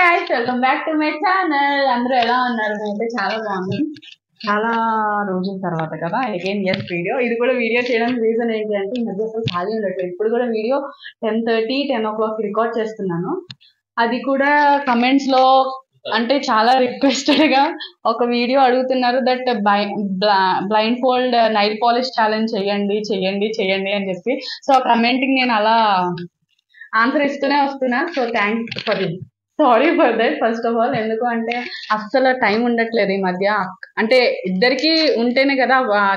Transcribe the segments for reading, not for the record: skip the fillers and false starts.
guys, welcome back to my channel. అందరూ ఎలా ఉన్నారు? అంటే చాలా బాగుంది. చాలా రోజుల తర్వాత కదా అగైన్ ఎస్ వీడియో. ఇది కూడా వీడియో చేయడానికి రీజన్ ఏంటి అంటే ఈ మధ్య అసలు ఖాళీ ఉండట్లేదు. ఇప్పుడు కూడా వీడియో 10:30, 10 o'clock రికార్డ్ చేస్తున్నాను. అది కూడా కమెంట్స్ లో అంటే చాలా రిక్వెస్టెడ్ గా ఒక వీడియో అడుగుతున్నారు that blind fold Nile polish challenge చెయ్యండి చెయ్యండి చెయ్యండి అని చెప్పి. సో కమెంటింగ్ నేను అలా ఆన్సర్ ఇస్తూనే వస్తున్నా. So thanks for it. Sorry for that first of all. ఎందుకు అంటే అస్సలు టైం ఉండట్లేదు ఈ మధ్య. అంటే ఇద్దరికి ఉంటేనే కదా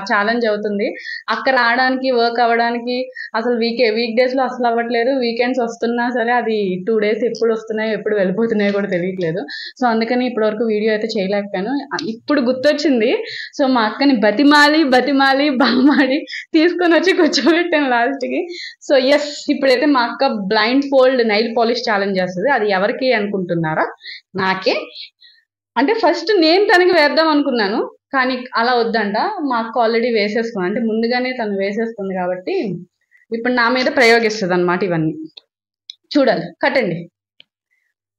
ఛాలెంజ్ అవుతుంది. అక్క రావడానికి వర్క్ అవ్వడానికి అసలు వీక్ డేస్ లో అసలు అవ్వట్లేదు. వీకెండ్స్ వస్తున్నా సరే అది 2 days ఎప్పుడు వస్తున్నాయో ఎప్పుడు వెళ్ళిపోతున్నాయో కూడా తెలియట్లేదు. సో అందుకని ఇప్పటి వరకు వీడియో అయితే చేయలేకపోయాను. ఇప్పుడు గుర్తొచ్చింది. సో మా అక్కని బతిమాలి బామాడి తీసుకొని వచ్చి కూర్చోబెట్టాను లాస్ట్ కి. సో ఎస్, ఇప్పుడైతే మా అక్క blind fold Nile polish challenge చేస్తుంది. అది ఎవరికి అనుకుంటున్నారా? నాకే. అంటే ఫస్ట్ నేను తనకి వేద్దాం అనుకున్నాను, కానీ అలా వద్దంట. మా అక్క ఆల్రెడీ వేసేసుకున్నాను, అంటే ముందుగానే తను వేసేసుకుంది కాబట్టి ఇప్పుడు నా మీద ప్రయోగిస్తుంది అనమాట. ఇవన్నీ చూడాలి. కట్టండి.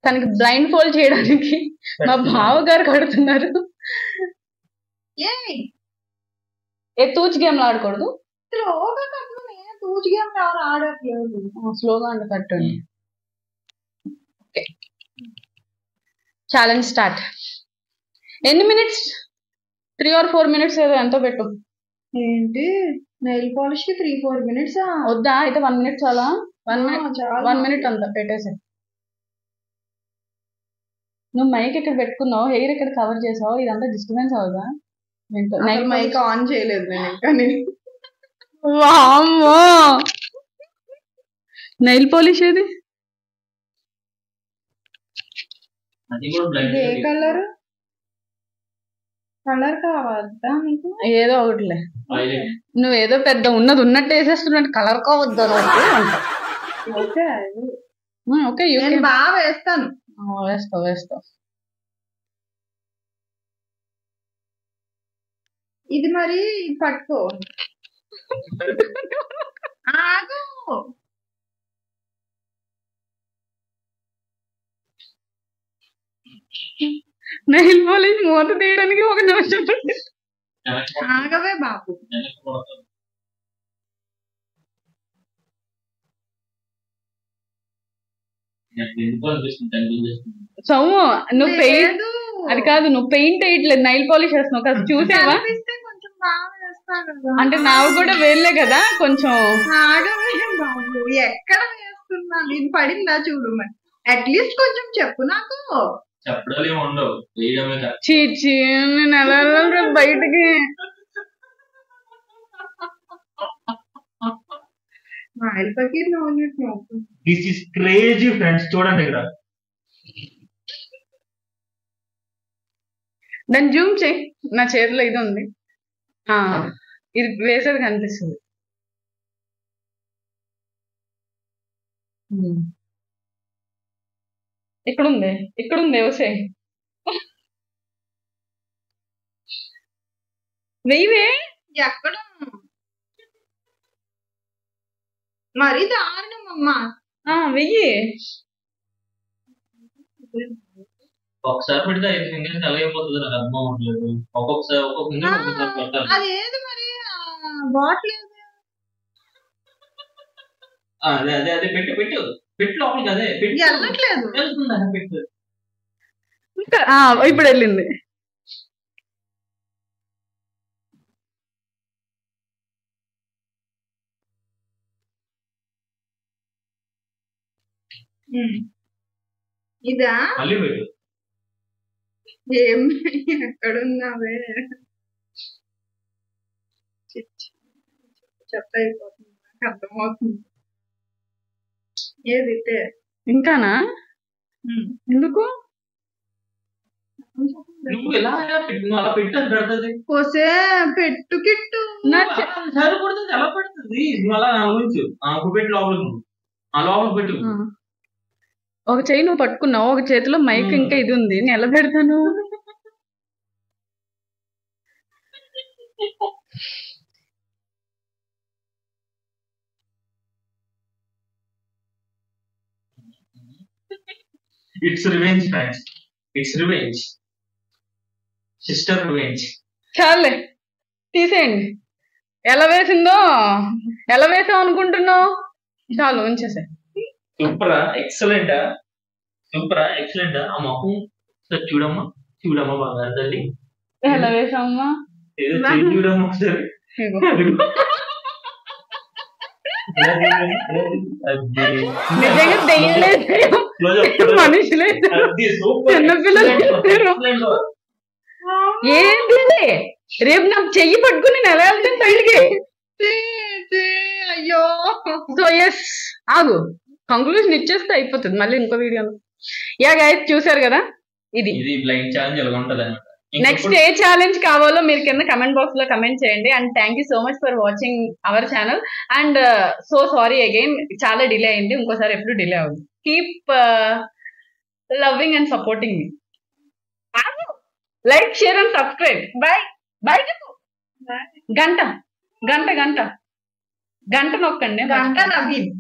తనకి బ్లైండ్ ఫోల్డ్ చేయడానికి మా బావగారు కడుతున్నారు. తూచి గేమ్లు ఆడకూడదు. స్లోగా అంటే కట్టండి. Challenge start. ఎన్ని మినిట్స్? 3 or 4 minutes ఏదో ఎంతో పెట్టు. ఏంటి నెయిల్ పాలిష్ కి 3-4 minutes వద్దా? అయితే 1 minute చాలా. 1 minute అంతా పెట్టేసి. నువ్వు మైక్ ఇక్కడ పెట్టుకున్నావు, హెయిర్ ఇక్కడ కవర్ చేసావు, ఇదంతా డిస్టర్బెన్స్ అవుదా? మైక్ ఆన్ చేయలేదు నేను ఇంకా. వామ్మో, నెయిల్ పాలిష్ ఏది? ఏ కలర్ కావద్దా మీకు? ఏదో ఒకటిలే. నువ్వేదో పెద్ద ఉన్నది ఉన్నట్టు వేసేస్తున్నట్టు కలర్ కావద్దా ఓకే. బాగా వేస్తాను. వేస్తావు. ఇది మరి పట్టుకో. ఆగు. నెయిల్ పాలిష్ మూత తీయడానికి 1 నిమిషం. ఆగవే బాబు. సౌము, నువ్వు పెయింట్ అది కాదు, నువ్వు పెయింట్ వేయట్లేదు, నైల్ పాలిష్ వేస్తున్నావు కదా, చూసావా? కొంచెం బాగా వేస్తాను. అంటే నావి కూడా వేయలే కదా కొంచెం. ఆగవే బాబు, ఎక్కడ వేస్తున్నా? నేను పడిందా చూడు. మరి అట్లీస్ట్ కొంచెం చెప్పు నాకు. చెప్పడాలు ఏమి ఉండవు, చీచి నేను ఎలా బయటికి. This is crazy friends. చూడండి ఇక్కడ. దాన్ని జూమ్ చేయి. నా చేతిలో ఇది ఉంది, ఇది వేసేది కనిపిస్తుంది. ఇక్కడుంది వేసే. వెయ్యవే. ఎక్కడ మరి దారుణం అమ్మా. వెయ్యి. ఒకసారి పెడితే 5 fingers అలాగైపోతుంది. నాకు అర్థం అవ్వట్లేదు. ఒక్కొక్కసారి ఒక్కొక్క finger ఒక్కొక్కసారి పెట్టాలి. అదేది మరి బాట్లేదు. అదే పెట్టు లోపలికి. అదే పెట్టి వెళ్ళట్లేదు. వెళ్తుందా? పెట్టు. ఇప్పుడు వెళ్ళింది. ఇదా? మళ్ళీ పెట్టు. ఏం ఎక్కడున్నావే? చెత్త అయిపోతుంది, నాకు అర్థమవుతుంది. ఏది ఇంకానా? ఎందుకు నువ్వు ఎలా పెట్టు? అలా పెట్టని పెడుతుంది. పోసే పెట్టు కిట్టు. సరిపడుతుంది. ఎలా పెడుతుంది? నువ్వు అలా ఆలోచించు. పెట్టి లోపలికి. లోపలికి పెట్టు. ఒక చెయ్యి నువ్వు పట్టుకున్నావు, ఒక చేతిలో మైక్ ఇంకా ఇది ఉంది. నేను ఎలా పెడతాను? It's revenge friends, it's revenge, sister revenge. చాలే తీసేయండి. ఎలా వేసావు అనుకుంటున్నావు? చాలు ఉంచేసే. సూపరా, ఎక్సలెంటా, సూపరా, ఎక్సలెంటా. ఆ మొహం ఒకసారి చూడమ్మా, చూడమ్మా బాగా తల్లి. ఎలా వేసావమ్మా? ఏదో చేయి చూడమ్మా ఒకసారి. ఇదిగో. అదిగో. అది. నిజంగా దెయ్యాలే Close up, close up. మనుషులే అది సూపర్. చిన్నపిల్లలు Excellent work. ఏంటి రేపు నాకు చెయ్యి పట్టుకుని నేను ఎలా వెళ్తాను సైడ్కి? అయ్యో సో ఎస్ ఆగు, కంక్లూజన్ ఇచ్చేస్తే అయిపోతుంది మళ్ళీ ఇంకో వీడియోలో. యా గైస్ చూసారు కదా, ఇది బ్లైండ్ ఛాలెంజ్ ఎలా ఉంటది అనమాట. నెక్స్ట్ ఏ ఛాలెంజ్ కావాలో మీరు కింద కమెంట్ బాక్స్ లో కమెంట్ చేయండి. And thank you so much for watching our channel. And so sorry again, చాలా డిలే అయింది, ఇంకోసారి ఎప్పుడు డిలే అవ్వదు. కీప్ లవింగ్ అండ్ సపోర్టింగ్ మీ. Like, share and subscribe. Bye bye. గంట గంట గంట గంట నొక్కండి. గంట నవీన్.